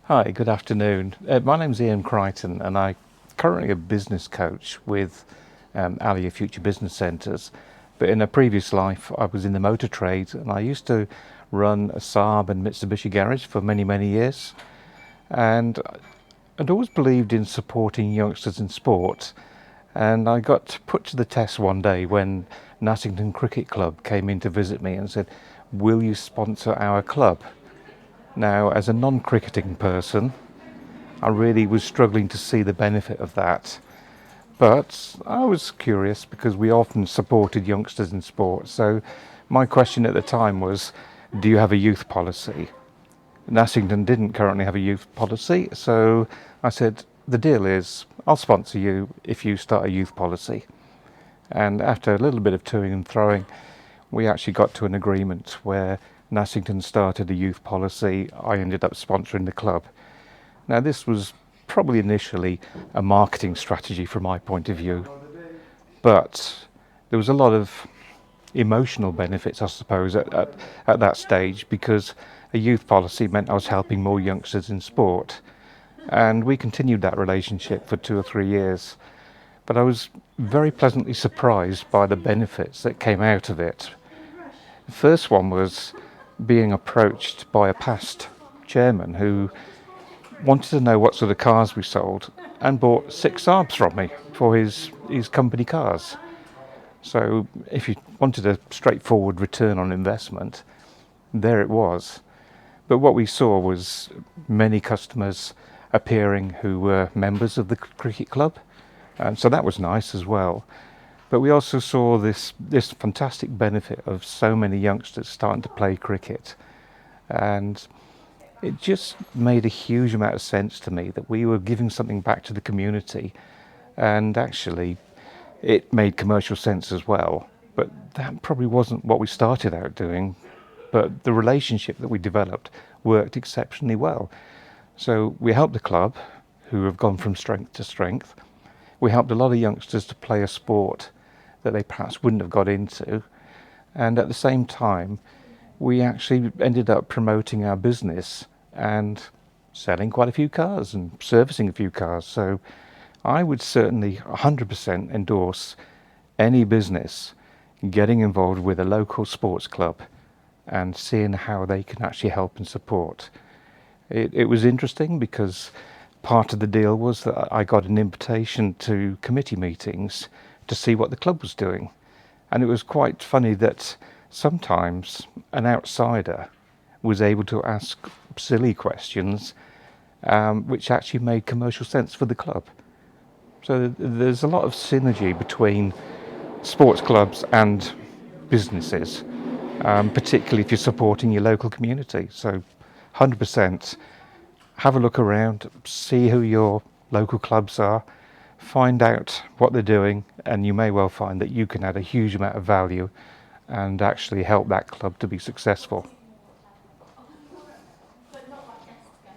Hi, good afternoon. My name's Iain Crighton, and I'm currently a business coach with Alia Future Business Centres. But in a previous life, I was in the motor trade, and I used to run a Saab and Mitsubishi garage for many, many years. And I'd always believed in supporting youngsters in sport. And I got put to the test one day when Nassington Cricket Club came in to visit me and said, "Will you sponsor our club?" Now, as a non-cricketing person, I really was struggling to see the benefit of that. But I was curious because we often supported youngsters in sport. So my question at the time was, do you have a youth policy? Nassington didn't currently have a youth policy, so I said, the deal is I'll sponsor you if you start a youth policy. And after a little bit of toing and throwing, we actually got to an agreement where Nassington started a youth policy. I ended up sponsoring the club. Now, this was probably initially a marketing strategy from my point of view, but there was a lot of emotional benefits, I suppose, at that stage, because a youth policy meant I was helping more youngsters in sport. And we continued that relationship for 2 or 3 years. But I was very pleasantly surprised by the benefits that came out of it. The first one was being approached by a past chairman who wanted to know what sort of cars we sold and bought 6 Saabs from me for his company cars. So if you wanted a straightforward return on investment, there it was. But what we saw was many customers appearing who were members of the cricket club, and so that was nice as well. But we also saw this fantastic benefit of so many youngsters starting to play cricket, and it just made a huge amount of sense to me that we were giving something back to the community. And actually it made commercial sense as well, but that probably wasn't what we started out doing. But the relationship that we developed worked exceptionally well. So we helped the club, who have gone from strength to strength. We helped a lot of youngsters to play a sport that they perhaps wouldn't have got into. And at the same time, we actually ended up promoting our business and selling quite a few cars and servicing a few cars. So I would certainly 100% endorse any business getting involved with a local sports club and seeing how they can actually help and support. It was interesting because part of the deal was that I got an invitation to committee meetings to see what the club was doing. And it was quite funny that sometimes an outsider was able to ask silly questions, which actually made commercial sense for the club. So there's a lot of synergy between sports clubs and businesses, particularly if you're supporting your local community. So 100% have a look around, see who your local clubs are, find out what they're doing, and you may well find that you can add a huge amount of value and actually help that club to be successful.